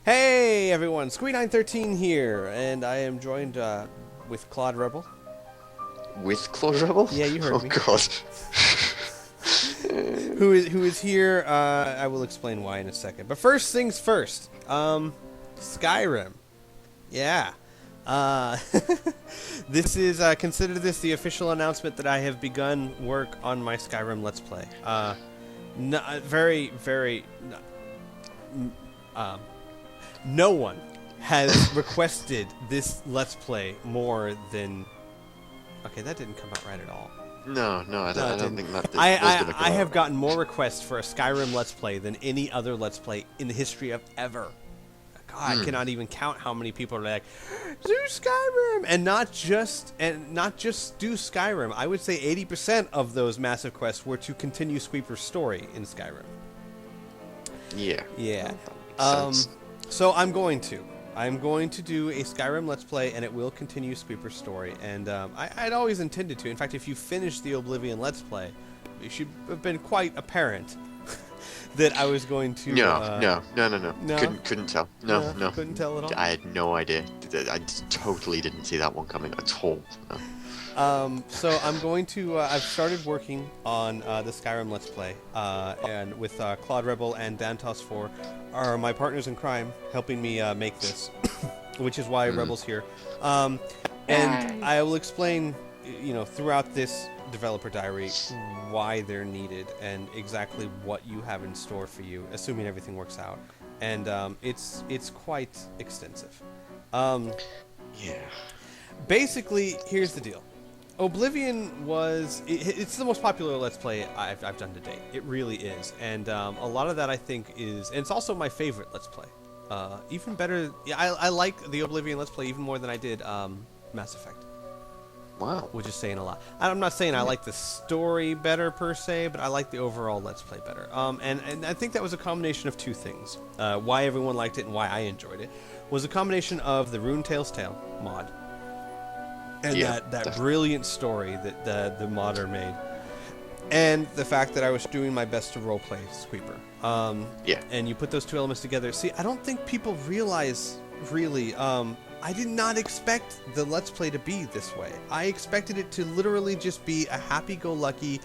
Hey everyone, Squee913 here, and I am joined with Claude Rebel. With Claude Rebel? Yeah, you heard Oh me. God. Who is here? I will explain why in a second. But first things first. Skyrim. Yeah. This is consider this the official announcement that I have begun work on my Skyrim Let's Play. No one has requested this Let's Play more than. Okay, that didn't come out right at all. No, I don't think that. I have gotten more requests for a Skyrim Let's Play than any other Let's Play in the history of ever. God, I cannot even count how many people are like, do Skyrim, and not just do Skyrim. I would say 80% of those massive quests were to continue Squeeper's story in Skyrim. Yeah. Yeah. That makes sense. So I'm going to do a Skyrim Let's Play, and it will continue Squeeper's story. And I'd always intended to. In fact, if you finish the Oblivion Let's Play, it should have been quite apparent that I was going to. No. No? Couldn't tell. No. Couldn't tell at all. I had no idea. I totally didn't see that one coming at all. No. So I'm going to. I've started working on the Skyrim Let's Play, and with Claude Rebel and Dantos4 are my partners in crime, helping me make this, which is why Rebel's here. And I will explain, throughout this developer diary, why they're needed and exactly what you have in store for you, assuming everything works out. And it's quite extensive. Yeah. Basically, here's the deal. Oblivion it's the most popular Let's Play I've done to date. It really is. And a lot of that, I think, is... And it's also my favorite Let's Play. Even better... Yeah, I like the Oblivion Let's Play even more than I did Mass Effect. Wow. Which is saying a lot. I'm not saying I like the story better, per se, but I like the overall Let's Play better. And I think that was a combination of two things. Why everyone liked it and why I enjoyed it was a combination of the Rune Tale's Tale mod. And that brilliant story that the modder made. And the fact that I was doing my best to roleplay Squeeper. And you put those two elements together. See, I don't think people realize, really, I did not expect the Let's Play to be this way. I expected it to literally just be a happy-go-lucky,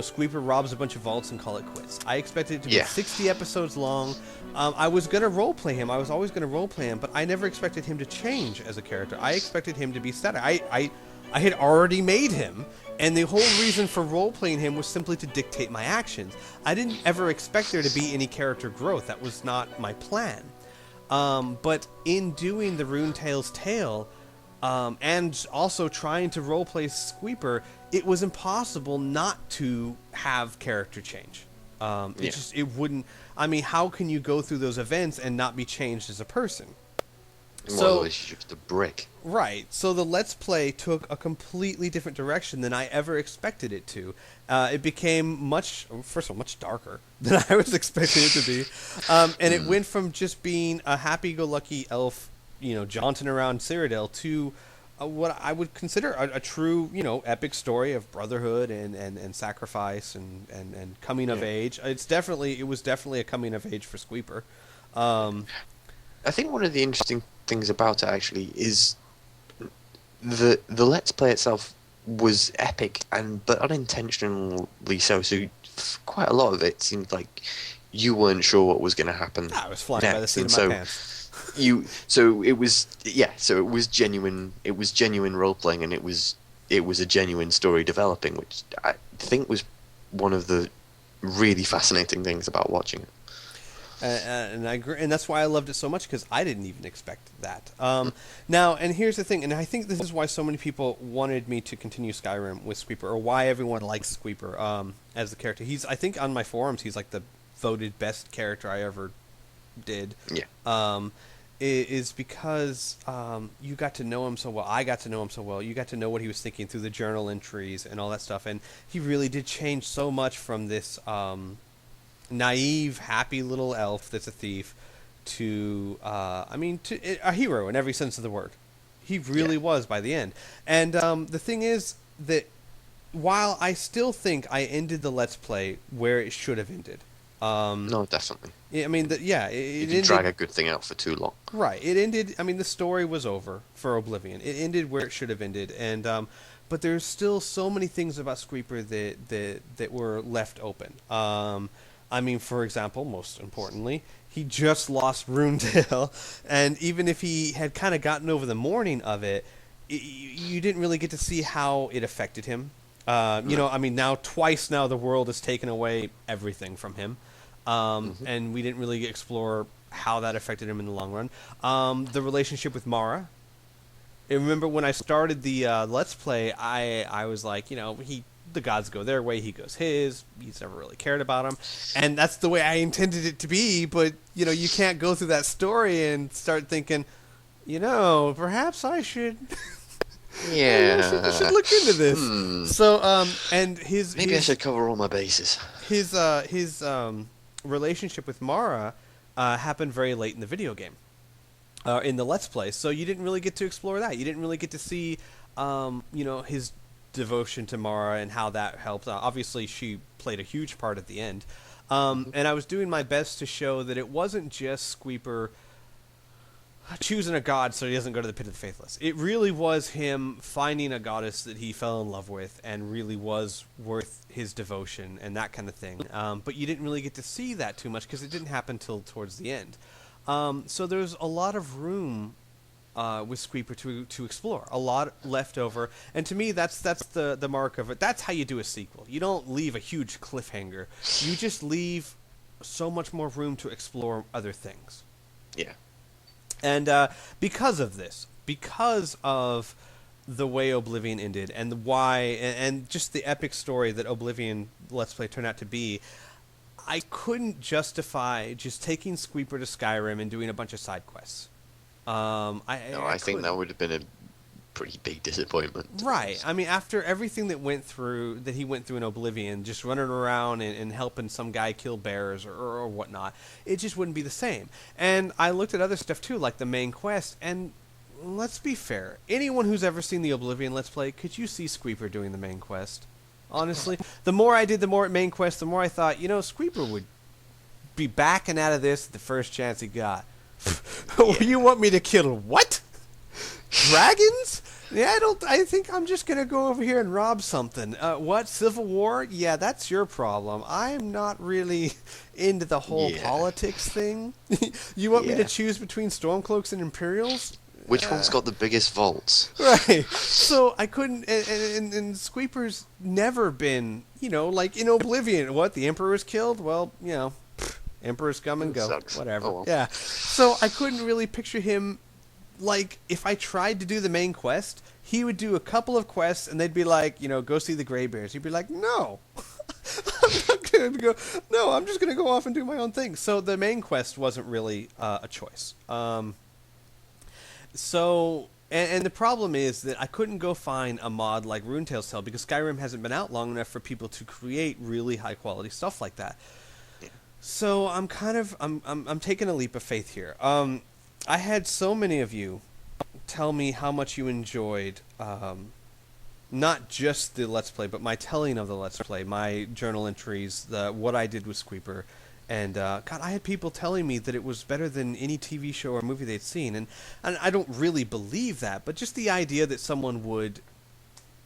Squeeper robs a bunch of vaults and call it quits. I expected it to be 60 episodes long. I was going to roleplay him. I was always going to roleplay him, but I never expected him to change as a character. I expected him to be static. I had already made him, and the whole reason for roleplaying him was simply to dictate my actions. I didn't ever expect there to be any character growth. That was not my plan. But in doing the Rune Tale's Tale, and also trying to roleplay Squeeper, it was impossible not to have character change. It wouldn't... I mean, how can you go through those events and not be changed as a person? Well, it's just a brick. Right. So the Let's Play took a completely different direction than I ever expected it to. It became much darker than I was expecting it to be. And it went from just being a happy-go-lucky elf, jaunting around Cyrodiil, to what I would consider a true, epic story of brotherhood and sacrifice and coming of age. It was definitely a coming of age for Squeeper. I think one of the interesting things about it actually is the Let's Play itself was epic, but unintentionally so. So quite a lot of it seemed like you weren't sure what was going to happen. I was flying by the seat of my pants. So it was genuine. It was genuine role playing, and it was a genuine story developing, which I think was one of the really fascinating things about watching it. And I agree, and that's why I loved it so much, because I didn't even expect that. Now, and here's the thing, and I think this is why so many people wanted me to continue Skyrim with Squeeper, or why everyone likes Squeeper as the character. I think on my forums, he's like the voted best character I ever did. Yeah. Is because you got to know him so well. I got to know him so well. You got to know what he was thinking through the journal entries and all that stuff, and he really did change so much from this naive, happy little elf that's a thief to, a hero in every sense of the word. He really was by the end. And the thing is that while I still think I ended the Let's Play where it should have ended. No, definitely. I mean, it You ended, can drag a good thing out for too long. right. It ended. I mean, the story was over for Oblivion. It ended where it should have ended, and but there's still so many things about Squeeper that were left open. I mean, for example, most importantly, he just lost Runedale, and even if he had kind of gotten over the mourning of it, you didn't really get to see how it affected him. You know, I mean, twice now the world has taken away everything from him. And we didn't really explore how that affected him in the long run. The relationship with Mara. I remember when I started the Let's Play, I was like, you know, the gods go their way, he goes his. He's never really cared about him, and that's the way I intended it to be. But you know, you can't go through that story and start thinking, you know, perhaps I should. Yeah, I should look into this. So, and maybe I should cover all my bases. His relationship with Mara happened very late in the video game, in the Let's Play. So you didn't really get to explore that. You didn't really get to see, you know, his devotion to Mara and how that helped. Obviously, she played a huge part at the end. And I was doing my best to show that it wasn't just Squeeper choosing a god so he doesn't go to the pit of the faithless. It really was him finding a goddess that he fell in love with and really was worth his devotion and that kind of thing. But you didn't really get to see that too much because it didn't happen till towards the end. So there's a lot of room with Squeeper to explore, a lot left over, and to me that's the mark of it. That's how you do a sequel. You don't leave a huge cliffhanger. You just leave so much more room to explore other things. Yeah. And because of this, because of the way Oblivion ended, and why, and just the epic story that Oblivion Let's Play turned out to be, I couldn't justify just taking Squeeper to Skyrim and doing a bunch of side quests. I think that would have been a pretty big disappointment. Right. I mean, after everything that he went through in Oblivion, just running around and helping some guy kill bears or whatnot, it just wouldn't be the same. And I looked at other stuff too, like the main quest, and let's be fair. Anyone who's ever seen the Oblivion Let's Play, could you see Squeeper doing the main quest? Honestly, the more I did the more main quest, the more I thought, you know, Squeeper would be backing out of this the first chance he got. You want me to kill what? Dragons? Yeah, I think I'm just gonna go over here and rob something. What? Civil War? Yeah, that's your problem. I'm not really into the whole politics thing. You want me to choose between Stormcloaks and Imperials? Which one's got the biggest vaults? Right. So I couldn't. And Squeeper's never been, you know, like in Oblivion. What? The Emperor's killed? Well, you know, Emperors come and go. Sucks. Whatever. Oh, well. Yeah. So I couldn't really picture him. Like, if I tried to do the main quest, he would do a couple of quests, and they'd be like, you know, go see the Grey Bears. He'd be like, no. I'm not going to go. No, I'm just going to go off and do my own thing. So the main quest wasn't really a choice. So, and the problem is that I couldn't go find a mod like Runetail's Tale, because Skyrim hasn't been out long enough for people to create really high-quality stuff like that. Yeah. So I'm taking a leap of faith here. I had so many of you tell me how much you enjoyed not just the Let's Play, but my telling of the Let's Play, my journal entries, what I did with Squeeper. And, God, I had people telling me that it was better than any TV show or movie they'd seen. And I don't really believe that, but just the idea that someone would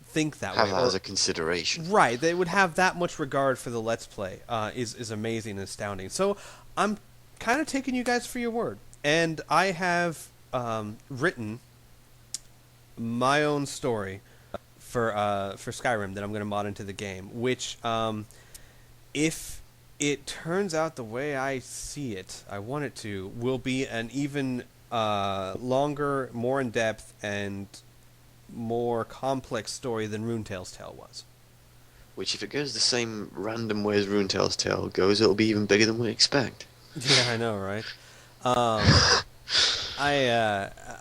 think that have way. That as a consideration. Right, they would have that much regard for the Let's Play is amazing and astounding. So I'm kind of taking you guys for your word. And I have written my own story for Skyrim that I'm going to mod into the game, which, if it turns out the way I see it, I want it to, will be an even longer, more in-depth, and more complex story than Runetail's Tale was. Which, if it goes the same random way as Runetail's Tale goes, it'll be even bigger than we expect. Yeah, I know, right?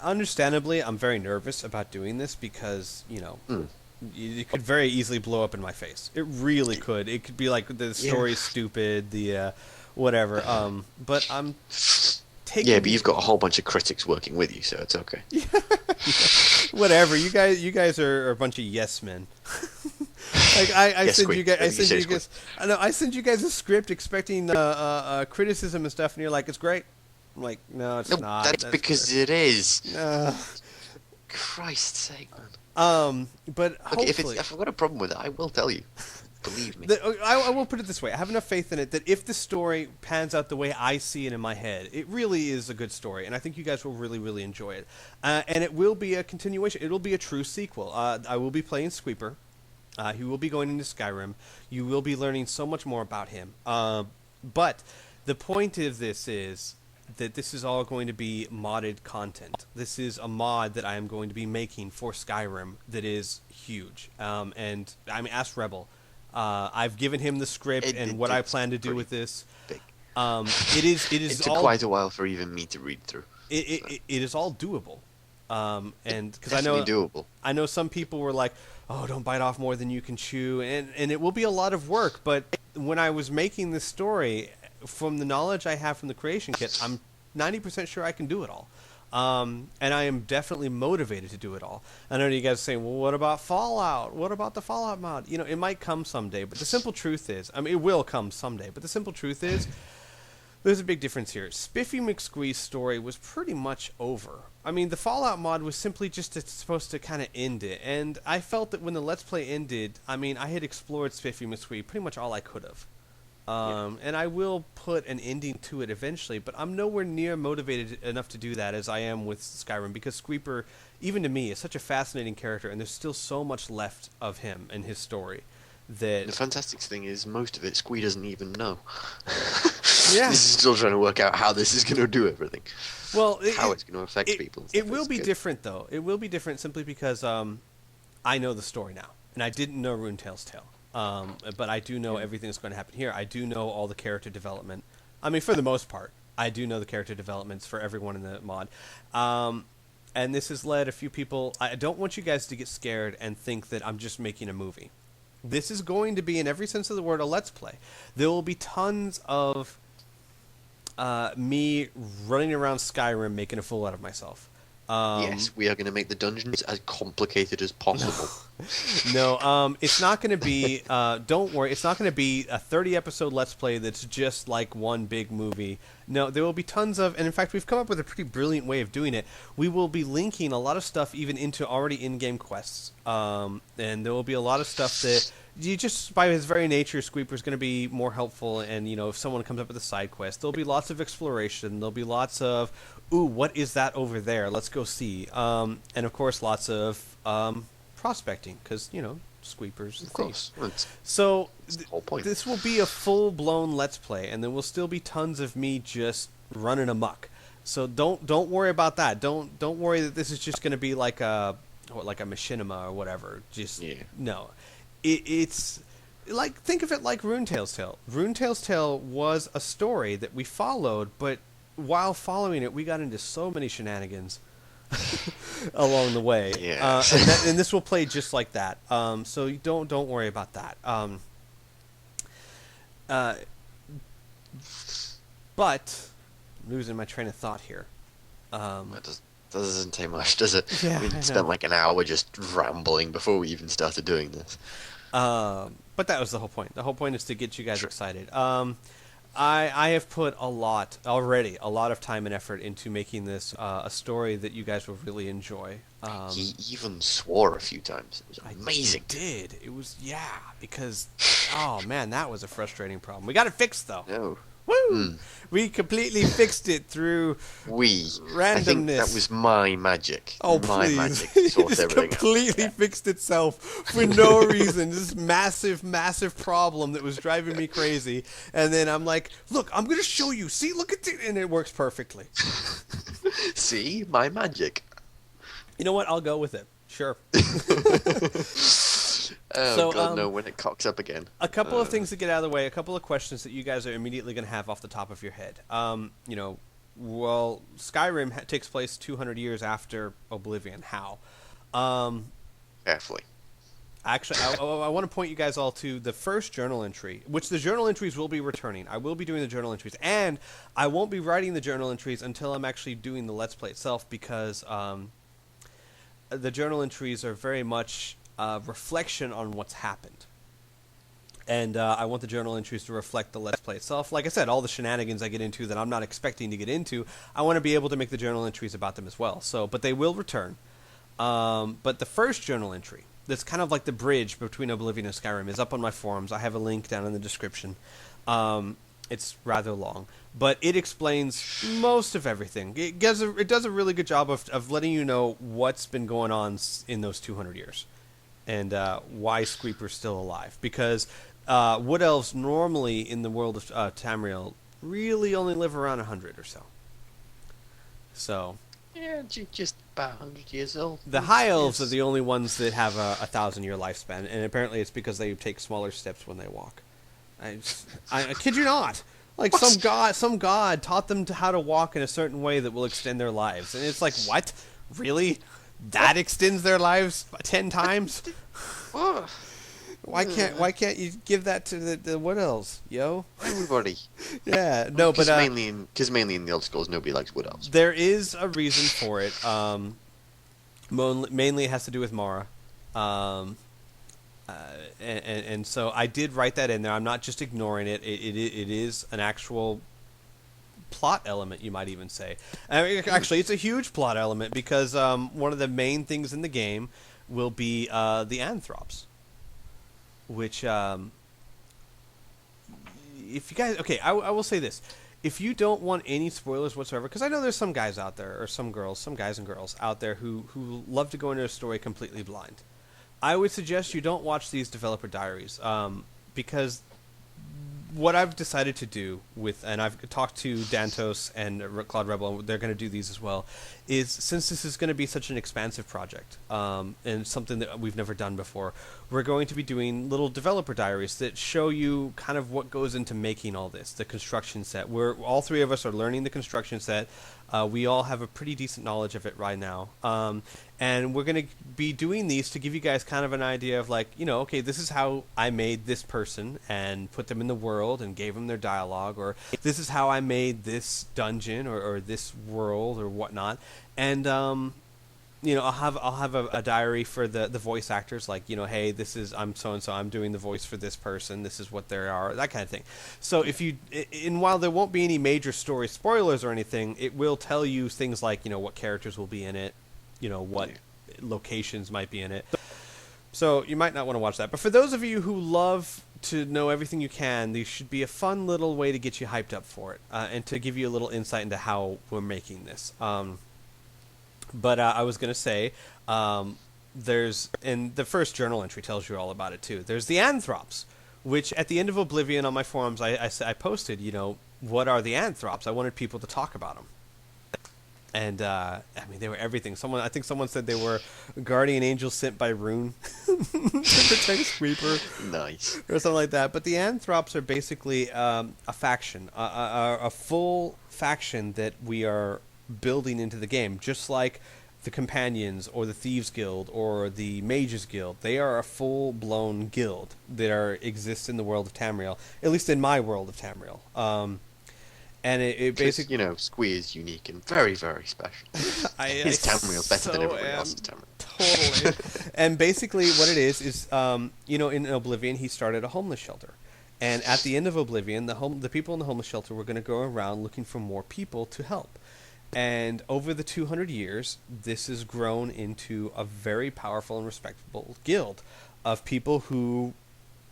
Understandably, I'm very nervous about doing this because, you know, it could very easily blow up in my face. It really could. It could be like the story's stupid, the whatever. But I'm taking Yeah, but you've got a whole bunch of critics working with you, so it's okay. whatever. You guys are a bunch of yes men. Like I Yes, send you Squeak. guys, I think you say Squeak. I know I send you guys a script expecting criticism and stuff, and you're like, it's great. I'm like, no, it's No, not. that's because it is. Uh, Christ's sake, man. but Look, hopefully, if I've got a problem with it, I will tell you. Believe me. I will put it this way: I have enough faith in it that if the story pans out the way I see it in my head, it really is a good story, and I think you guys will really, really enjoy it. And it will be a continuation. It will be a true sequel. I will be playing Squeeper. He will be going into Skyrim. You will be learning so much more about him. But the point of this is that this is all going to be modded content. This is a mod that I am going to be making for Skyrim that is huge. And I mean, ask Rebel. I've given him the script and what I plan to do with this. Big. It is It took quite a while for even me to read through. It is all doable. And because Doable. I know some people were like, "Oh, don't bite off more than you can chew," and it will be a lot of work. But when I was making this story, from the knowledge I have from the creation kit, I'm 90% sure I can do it all. And I am definitely motivated to do it all. I know you guys are saying, well, what about Fallout? What about the Fallout mod? You know, it might come someday, but the simple truth is, I mean, it will come someday, but the simple truth is, there's a big difference here. Spiffy McSquee's story was pretty much over. I mean, the Fallout mod was simply just supposed to kind of end it, and I felt that when the Let's Play ended, I mean, I had explored Spiffy McSquee pretty much all I could have. And I will put an ending to it eventually, but I'm nowhere near motivated enough to do that as I am with Skyrim, because Squeeper, even to me, is such a fascinating character, and there's still so much left of him and his story. That The fantastic thing is, most of it Squee doesn't even know. Yeah. This is still trying to work out how this is going to do everything. Well, How it's going to affect people. It will be different, though. It will be different simply because I know the story now, and I didn't know Runetail's tale. But I do know everything that's going to happen here. I do know all the character development. I mean, for the most part, I do know the character developments for everyone in the mod. And this has led a few people... I don't want you guys to get scared and think that I'm just making a movie. This is going to be, in every sense of the word, a Let's Play. There will be tons of me running around Skyrim making a fool out of myself. Yes, we are going to make the dungeons as complicated as possible. No, it's not going to be, don't worry, it's not going to be a 30-episode Let's Play that's just like one big movie. No, there will be tons of, and in fact, we've come up with a pretty brilliant way of doing it. We will be linking a lot of stuff even into already in-game quests. And there will be a lot of stuff that, you just, by his very nature, Squeeper's going to be more helpful, and, you know, if someone comes up with a side quest, there'll be lots of exploration, there'll be lots of, ooh, what is that over there? Let's go see. And, of course, lots of prospecting, because, you know, Squeeper's Of course. So The whole point. this will be a full-blown Let's Play, and there will still be tons of me just running amok. So don't worry about that. Don't worry that this is just going to be like a machinima or whatever. Just no. It's like, think of it like Runetail's Tale. Runetail's Tale was a story that we followed, but while following it, we got into so many shenanigans along the way. Yeah. And this will play just like that. So you don't worry about that. But I'm losing my train of thought here. That doesn't take much, does it? Yeah, We I spent know. like an hour just rambling before we even started doing this. But that was the whole point. The whole point is to get you guys excited. I have put a lot of time and effort into making this a story that you guys will really enjoy. He even swore a few times. It was amazing. I did. It was, because, oh man, that was a frustrating problem. We got it fixed, though. No. Woo! We completely fixed it through randomness. I think that was my magic. Oh, my please. magic It sorted just everything completely out. fixed itself for no reason. This massive, massive problem that was driving me crazy. And then I'm like, look, I'm going to show you. See, look at it. And it works perfectly. See? My magic. You know what? I'll go with it. Sure. Oh, So, God, no, when it cocks up again. A couple of things to get out of the way. A couple of questions that you guys are immediately going to have off the top of your head. Skyrim takes place 200 years after Oblivion. How? Carefully. Actually, I want to point you guys all to the first journal entry, which the journal entries will be returning. I will be doing the journal entries, and I won't be writing the journal entries until I'm actually doing the Let's Play itself, because the journal entries are very much a reflection on what's happened. And I want the journal entries to reflect the Let's Play itself. Like I said, all the shenanigans I get into that I'm not expecting to get into, I want to be able to make the journal entries about them as well. So, but they will return. But the first journal entry, that's kind of like the bridge between Oblivion and Skyrim, is up on my forums. I have a link down in the description. It's rather long, but it explains most of everything. It does a really good job of letting you know what's been going on in those 200 years, and why Squeeper's still alive. Because Wood Elves normally in the world of Tamriel really only live around 100 or so. So... Yeah, just about 100 years old. The High Elves are the only ones that have a 1,000-year lifespan, and apparently it's because they take smaller steps when they walk. I kid you not. Like, what? some god taught them how to walk in a certain way that will extend their lives. And it's like, what? Really? That extends their lives 10 times? Why can't you give that to the Wood Elves, yo? Everybody. Yeah, no, but because mainly in the Elder Scrolls, nobody likes Wood Elves. There is a reason for it. Mainly it has to do with Mara, and so I did write that in there. I'm not just ignoring it. It is an actual plot element, you might even say. I mean, actually, it's a huge plot element, because one of the main things in the game will be the Anthrops. Which, if you guys... Okay, I will say this. If you don't want any spoilers whatsoever, because I know there's some guys out there, or some guys and girls out there who love to go into a story completely blind. I would suggest you don't watch these developer diaries, because what I've decided to do with, and I've talked to Dantos and Cloud Rebel, and they're going to do these as well, is since this is going to be such an expansive project, and something that we've never done before, we're going to be doing little developer diaries that show you kind of what goes into making all this, the construction set. All three of us are learning the construction set. We all have a pretty decent knowledge of it right now. And we're going to be doing these to give you guys kind of an idea of, like, you know, okay, this is how I made this person and put them in the world and gave them their dialogue, or this is how I made this dungeon or this world or whatnot. And, you know, I'll have a diary for the voice actors, like, you know, hey, I'm so-and-so, I'm doing the voice for this person, this is what they are, that kind of thing. So while there won't be any major story spoilers or anything, it will tell you things like, you know, what characters will be in it, you know, what locations might be in it. So you might not want to watch that. But for those of you who love to know everything you can, these should be a fun little way to get you hyped up for it, and to give you a little insight into how we're making this. But I was going to say, and the first journal entry tells you all about it too. There's the Anthrops, which at the end of Oblivion on my forums, I posted, you know, what are the Anthrops? I wanted people to talk about them. And, I mean, they were everything. I think someone said they were guardian angels sent by Rune to protect Squeeper. Nice. Or something like that. But the Anthrops are basically a faction, a full faction that we are building into the game, just like the Companions or the Thieves Guild or the Mages Guild. They are a full-blown guild that exists in the world of Tamriel, at least in my world of Tamriel. And it basically, you know, Squee is unique and very, very special. His Tamriel's better than everybody else's Tamriel. Totally. And basically what it is, you know, in Oblivion, he started a homeless shelter. And at the end of Oblivion, the people in the homeless shelter were going to go around looking for more people to help. And over the 200 years, this has grown into a very powerful and respectable guild of people who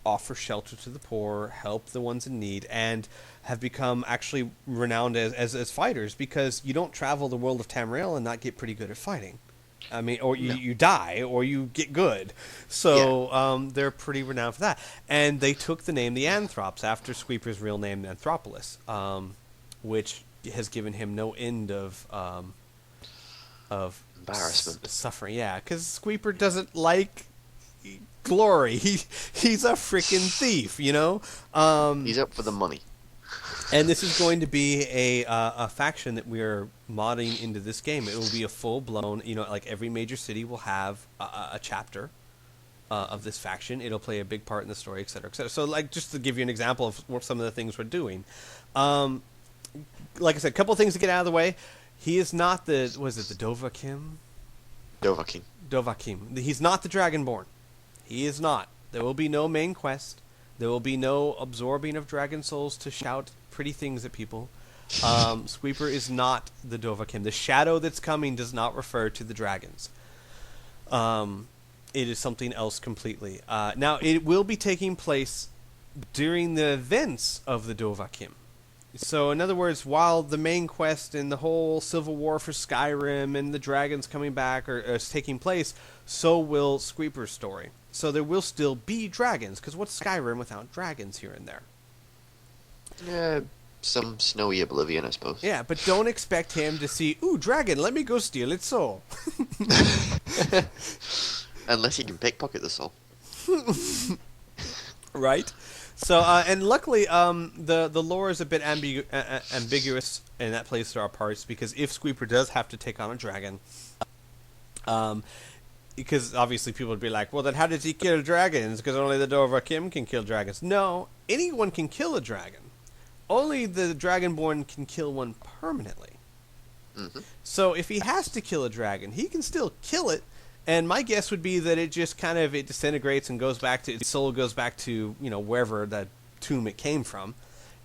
offer shelter to the poor, help the ones in need, and have become actually renowned as fighters, because you don't travel the world of Tamriel and not get pretty good at fighting. I mean, or you die, or you get good. So they're pretty renowned for that. And they took the name the Anthrops after Squeeper's real name, Anthropolis, which has given him no end of embarrassment, suffering. Yeah, because Squeeper doesn't like glory. He's a freaking thief, you know. He's up for the money. And this is going to be a faction that we're modding into this game. It will be a full blown, you know, like every major city will have a chapter of this faction. It'll play a big part in the story, et cetera, et cetera. So, like, just to give you an example of what some of the things we're doing, like I said, a couple of things to get out of the way. He is not the the Dovahkim? Dovahkim. Dovahkim. He's not the Dragonborn. He is not. There will be no main quest. There will be no absorbing of dragon souls to shout pretty things at people. Sweeper is not the Dovahkim. The shadow that's coming does not refer to the dragons. It is something else completely. Now, it will be taking place during the events of the Dovahkim. So, in other words, while the main quest and the whole civil war for Skyrim and the dragons coming back is taking place, so will Squeeper's story. So there will still be dragons, because what's Skyrim without dragons here and there? Yeah, some snowy oblivion, I suppose. Yeah, but don't expect him to see, ooh, dragon, let me go steal its soul. Unless he can pickpocket the soul. Right? So, and luckily, the lore is a bit ambiguous, and that plays to our parts, because if Squeeper does have to take on a dragon, because obviously people would be like, well, then how does he kill dragons? Because only the Dovahkim can kill dragons. No, anyone can kill a dragon. Only the Dragonborn can kill one permanently. Mm-hmm. So if he has to kill a dragon, he can still kill it. And my guess would be that it just it disintegrates and goes back to, its soul goes back to, wherever that tomb it came from.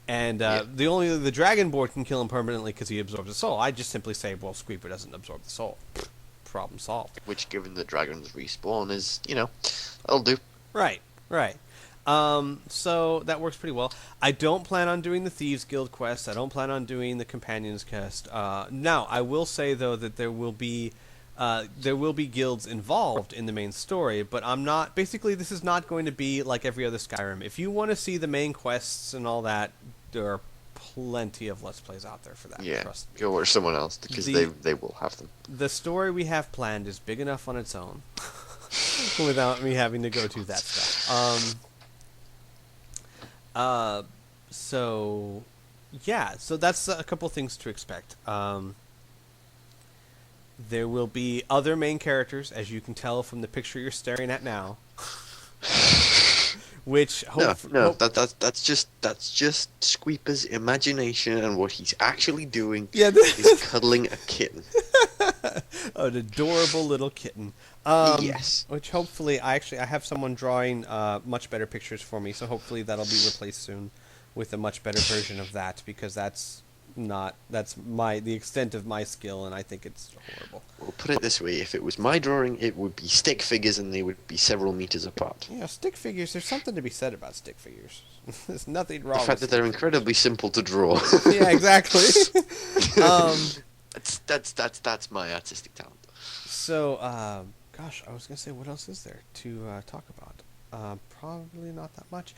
And the Dragonborn can kill him permanently because he absorbs the soul. I just simply say, well, Squeeper doesn't absorb the soul. Problem solved. Which, given the dragons respawn, is, that'll do. Right. So that works pretty well. I don't plan on doing the Thieves Guild quest. I don't plan on doing the Companions quest. Now, I will say, though, that there will be guilds involved in the main story, but I'm not... Basically, this is not going to be like every other Skyrim. If you want to see the main quests and all that, there are plenty of Let's Plays out there for that. Yeah, trust me. go watch someone else, because they will have them. The story we have planned is big enough on its own without me having to go to that stuff. So that's a couple things to expect. There will be other main characters, as you can tell from the picture you're staring at now. Which that's just Squeeper's imagination, and what he's actually doing is cuddling a kitten. An adorable little kitten. Yes. Which hopefully I have someone drawing much better pictures for me, so hopefully that'll be replaced soon with a much better version of that, because that's the extent of my skill, and I think it's horrible. Well, put it this way, if it was my drawing, it would be stick figures, and they would be several meters apart. Yeah, stick figures, there's something to be said about stick figures. There's nothing wrong with the fact that they're incredibly simple to draw. Yeah, exactly. That's my artistic talent. So, gosh, I was going to say, what else is there to talk about? Probably not that much.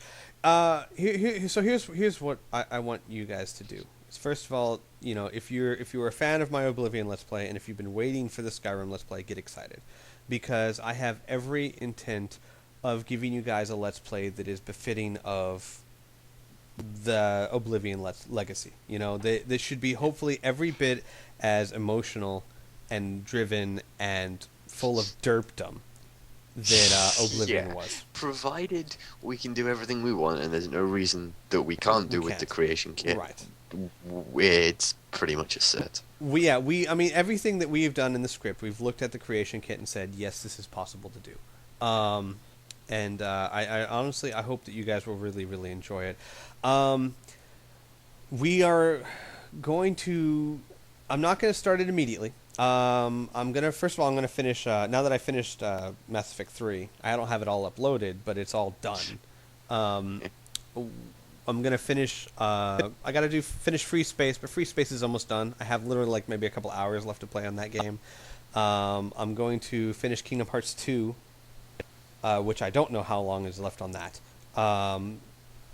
Here's what I want you guys to do. First of all, if you're a fan of my Oblivion Let's Play, and if you've been waiting for the Skyrim Let's Play, get excited, because I have every intent of giving you guys a Let's Play that is befitting of the Oblivion legacy. This should be hopefully every bit as emotional and driven and full of derpdom that Oblivion was. Provided we can do everything we want, and there's no reason that we can't do with the creation kit. Right. It's pretty much a set. I mean, everything that we've done in the script, we've looked at the creation kit and said, yes, this is possible to do. And I honestly, I hope that you guys will really, really enjoy it. We are going to... I'm not going to start it immediately. First of all, I'm going to finish... now that I finished Mass Effect 3, I don't have it all uploaded, but it's all done. I'm going to finish... I got to finish Free Space, but Free Space is almost done. I have literally maybe a couple hours left to play on that game. I'm going to finish Kingdom Hearts 2, which I don't know how long is left on that.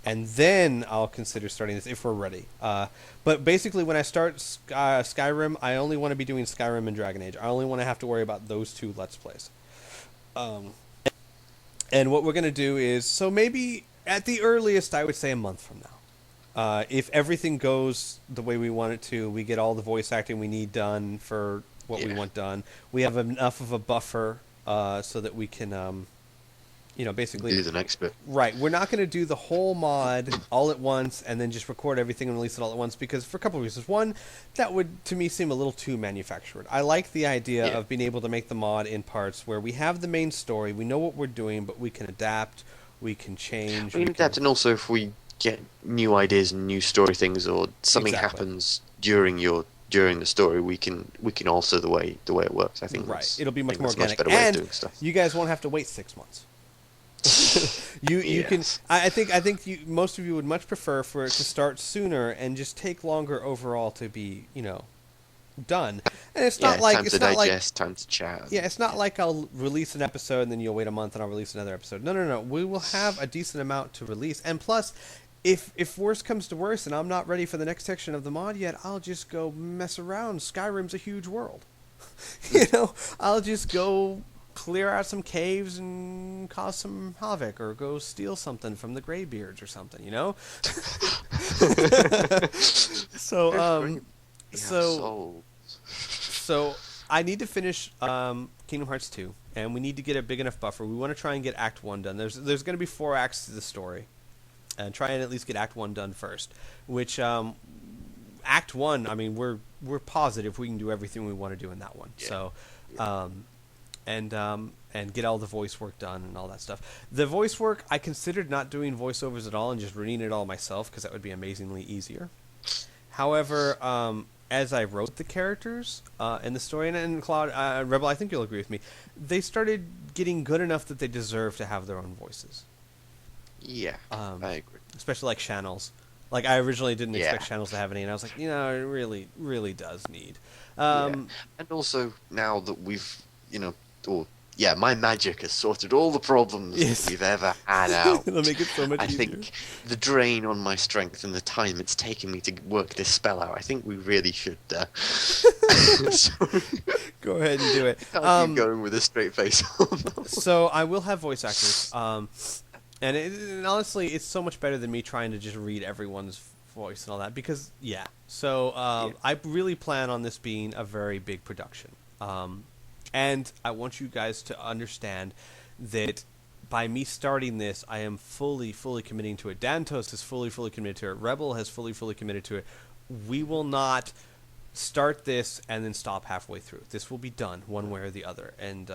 And then I'll consider starting this if we're ready. But basically, when I start Skyrim, I only want to be doing Skyrim and Dragon Age. I only want to have to worry about those two Let's Plays. And what we're going to do is... So maybe, at the earliest, I would say a month from now. If everything goes the way we want it to, we get all the voice acting we need done for what we want done. We have enough of a buffer so that we can... basically Do the next bit. right. We're not going to do the whole mod all at once and then just record everything and release it all at once because for a couple of reasons. One, that would to me seem a little too manufactured. I like the idea Yeah. of being able to make the mod in parts where we have the main story, we know what we're doing, but we can adapt, we can change. We can adapt, and also if we get new ideas and new story things, or something Exactly. happens during the story, we can alter the way it works. I think Right. that's- It'll be I much think more that's a organic. much better way And of doing stuff. you guys won't have to wait 6 months. You can. Yes. I think most of you would much prefer for it to start sooner and just take longer overall to be done. And it's not like time it's to not like digest, time to chat. yeah, it's not like I'll release an episode and then you'll wait a month and I'll release another episode. No. We will have a decent amount to release. And plus, if worse comes to worse and I'm not ready for the next section of the mod yet, I'll just go mess around. Skyrim's a huge world. I'll just go clear out some caves and cause some havoc or go steal something from the Greybeards or something, So We have so souls. so I need to finish Kingdom Hearts 2, and we need to get a big enough buffer. We want to try and get Act 1 done. There's going to be 4 acts to the story, and try and at least get Act 1 done first. Which Act 1, I mean, we're positive we can do everything we want to do in that one. Yeah. So, and get all the voice work done and all that stuff. The voice work, I considered not doing voiceovers at all and just reading it all myself because that would be amazingly easier. However, as I wrote the characters and the story, and Claude, Rebel, I think you'll agree with me, they started getting good enough that they deserve to have their own voices. Yeah, I agree. Especially like Channels. Like, I originally didn't Yeah. expect Channels to have any, and I was like, it really, really does need. Yeah. And also, now that we've, my magic has sorted all the problems Yes. that we've ever had out. It'll make it so much I easier. think the drain on my strength and the time it's taken me to work this spell out, I think we really should so, Go ahead and do it. can't keep going with a straight face on. So I will have voice actors, and honestly, it's so much better than me trying to just read everyone's voice and all that. Because so I really plan on this being a very big production, and I want you guys to understand that by me starting this, I am fully committing to it. Dantos is fully committed to it. Rebel has fully committed to it. We will not start this and then stop halfway through. This will be done one way or the other, and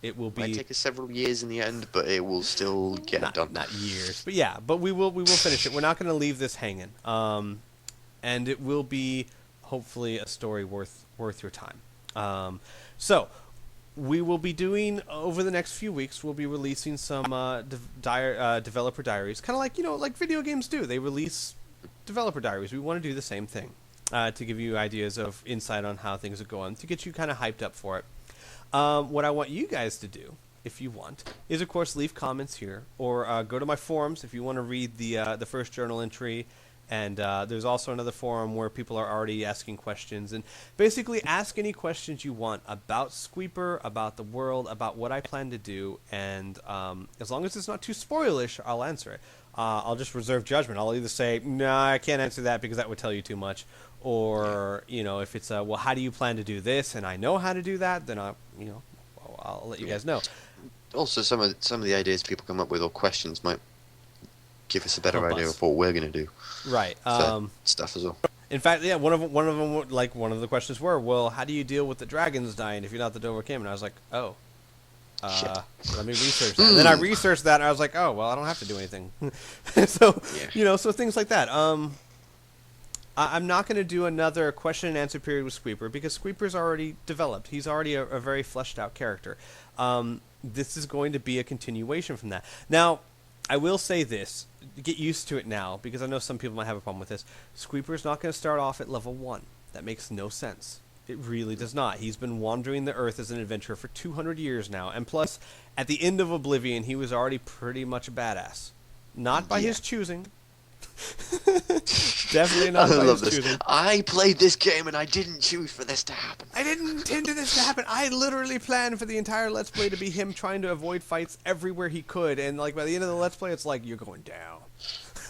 it will be Might take us several years in the end, but it will still get done. Not years, but we will finish it. We're not going to leave this hanging, and it will be hopefully a story worth your time. So we will be doing over the next few weeks. We'll be releasing some developer diaries, kind of like video games do. They release developer diaries. We want to do the same thing to give you ideas of insight on how things are going, to get you kind of hyped up for it. What I want you guys to do, if you want, is of course leave comments here, or go to my forums if you want to read the first journal entry. And there's also another forum where people are already asking questions. And basically ask any questions you want about Squeeper, about the world, about what I plan to do. And as long as it's not too spoilish, I'll answer it. I'll just reserve judgment. I'll either say, no, I can't answer that because that would tell you too much. Or, if it's, well, how do you plan to do this? And I know how to do that, then I'll let you guys know. Also, some of the ideas people come up with or questions might give us a better Help idea us. of what we're going to do. Right. For stuff as well. In fact, yeah, one of them, like one of the questions were, well, how do you deal with the dragons dying if you're not the Dovahkiin? And I was like, oh, Shit. let me research that. And then I researched that, and I was like, oh, well, I don't have to do anything. So, so things like that. I'm not going to do another question and answer period with Squeeper because Squeeper's already developed. He's already a very fleshed out character. This is going to be a continuation from that. Now, I will say this. Get used to it now, because I know some people might have a problem with this. Squeeper's not going to start off at level 1. That makes no sense. It really does not. He's been wandering the earth as an adventurer for 200 years now. And plus, at the end of Oblivion, he was already pretty much a badass. Not by his choosing. Definitely not by love his this. choosing. I played this game and I didn't choose for this to happen. I didn't intend for this to happen. I literally planned for the entire Let's Play to be him trying to avoid fights everywhere he could. And like by the end of the Let's Play, it's like, you're going down.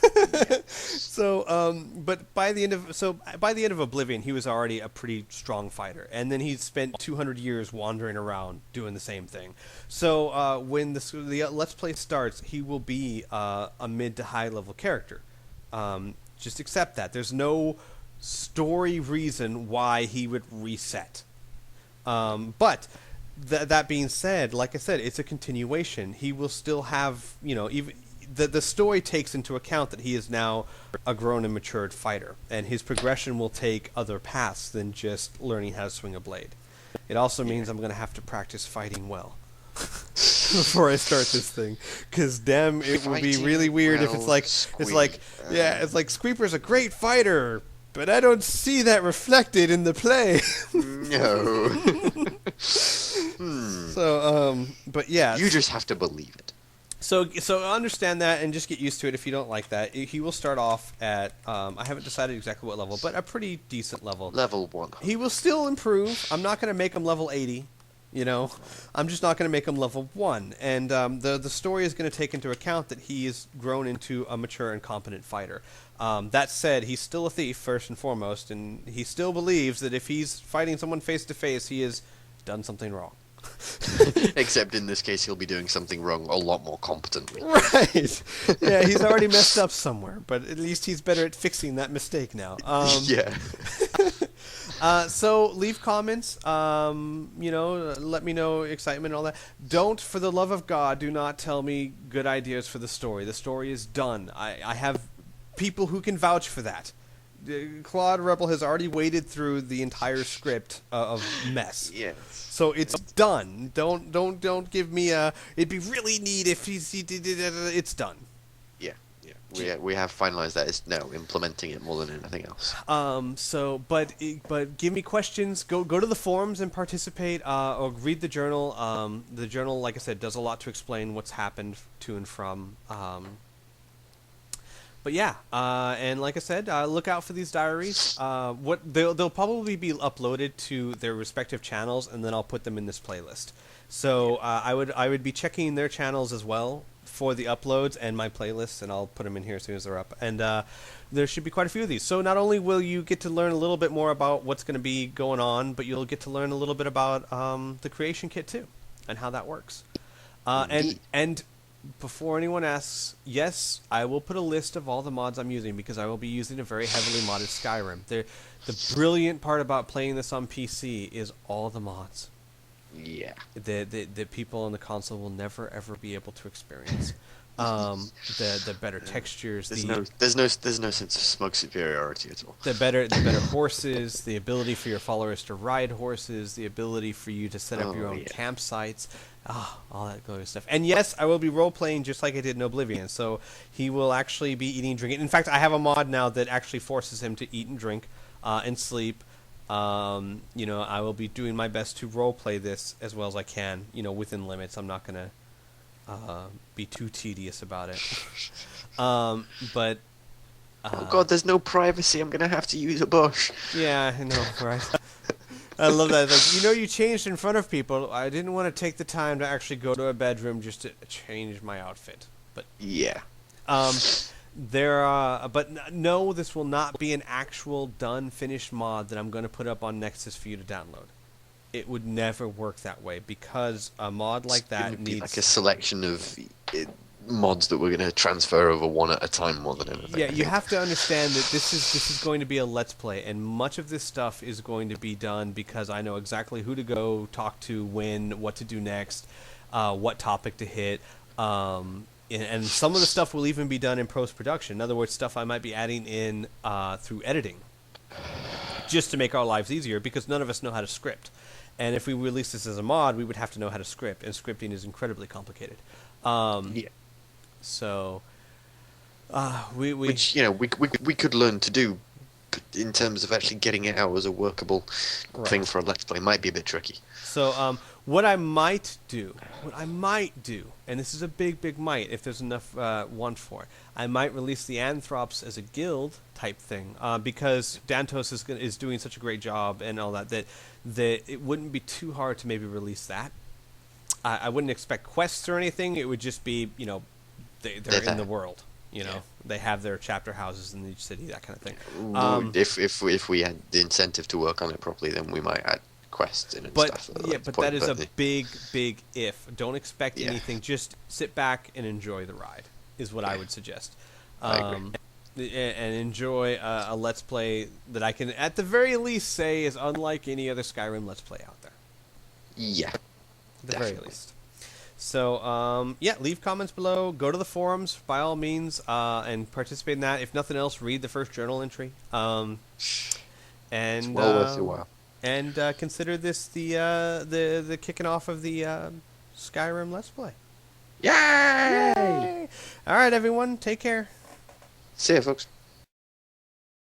Yes. But by the end of Oblivion, he was already a pretty strong fighter, and then he spent 200 years wandering around doing the same thing. So when the Let's Play starts, he will be a mid to high level character. Just accept that. There's no story reason why he would reset. But that being said, like I said, it's a continuation. He will still have, even the story takes into account that he is now a grown and matured fighter, and his progression will take other paths than just learning how to swing a blade. It also means I'm going to have to practice fighting well before I start this thing, because damn, it will be really weird if it's like Squeeper's a great fighter, but I don't see that reflected in the play. No. So, but yeah. You just have to believe it. So understand that and just get used to it if you don't like that. He will start off at, I haven't decided exactly what level, but a pretty decent level. Level 1. He will still improve. I'm not going to make him level 80, I'm just not going to make him level 1. And the story is going to take into account that he is grown into a mature and competent fighter. That said, he's still a thief, first and foremost, and he still believes that if he's fighting someone face to face, he has done something wrong. Except in this case, he'll be doing something wrong a lot more competently. Right. Yeah, he's already messed up somewhere, but at least he's better at fixing that mistake now. Yeah. So leave comments. Let me know excitement and all that. Don't, for the love of God, do not tell me good ideas for the story. The story is done. I have people who can vouch for that. Claude Rebel has already waded through the entire script of mess. Yes. So it's done. Don't give me a. It'd be really neat if he did it. It's done. Yeah. We have finalized that. It's now implementing it more than anything else. But give me questions. Go to the forums and participate. Or read the journal. The journal, like I said, does a lot to explain what's happened to and from. But yeah, and like I said, look out for these diaries. They'll probably be uploaded to their respective channels, and then I'll put them in this playlist. So I would be checking their channels as well for the uploads and my playlists, and I'll put them in here as soon as they're up. And there should be quite a few of these. So not only will you get to learn a little bit more about what's going to be going on, but you'll get to learn a little bit about the creation kit too, and how that works. And before anyone asks, yes, I will put a list of all the mods I'm using, because I will be using a very heavily modded Skyrim. The brilliant part about playing this on PC is all the mods. Yeah. The people on the console will never ever be able to experience. The better textures. There's no sense of smug superiority at all. The better horses, the ability for your followers to ride horses, the ability for you to set up your own campsites. All that glorious stuff. And yes, I will be role-playing just like I did in Oblivion. So he will actually be eating, drinking. In fact, I have a mod now that actually forces him to eat and drink and sleep. I will be doing my best to role-play this as well as I can, within limits. I'm not going to be too tedious about it. But... oh god, there's no privacy. I'm going to have to use a bush. Yeah, I know, right? I love that. Like, you changed in front of people. I didn't want to take the time to actually go to a bedroom just to change my outfit. But yeah. But no, this will not be an actual done, finished mod that I'm going to put up on Nexus for you to download. It would never work that way, because a mod like that needs like a selection of mods that we're going to transfer over one at a time more than anything. Yeah, you have to understand that this is going to be a Let's Play, and much of this stuff is going to be done because I know exactly who to go talk to, when, what to do next, what topic to hit, and some of the stuff will even be done in post-production. In other words, stuff I might be adding in through editing, just to make our lives easier, because none of us know how to script. And if we release this as a mod, we would have to know how to script, and scripting is incredibly complicated. Yeah. So, which we could learn to do, in terms of actually getting it out as a workable thing for a Let's Play. Might be a bit tricky. So, what I might do, and this is a big might, if there's enough want for it, I might release the Anthrops as a guild type thing, because Dantos is doing such a great job and all that it wouldn't be too hard to maybe release that. I wouldn't expect quests or anything. It would just be, they're in the world. You know, they have their chapter houses in each city, that kind of thing. If we had the incentive to work on it properly, then we might add quests in and But stuff. but that is a big if. Don't expect anything. Just sit back and enjoy the ride. Is what I would suggest. I agree. And enjoy a Let's Play that I can, at the very least, say is unlike any other Skyrim Let's Play out there. Yeah. At the Definitely. very least. So, leave comments below. Go to the forums, by all means, and participate in that. If nothing else, read the first journal entry. And It's well worth your while. And consider this the kicking off of the Skyrim Let's Play. Yay! All right, everyone. Take care. See ya, folks.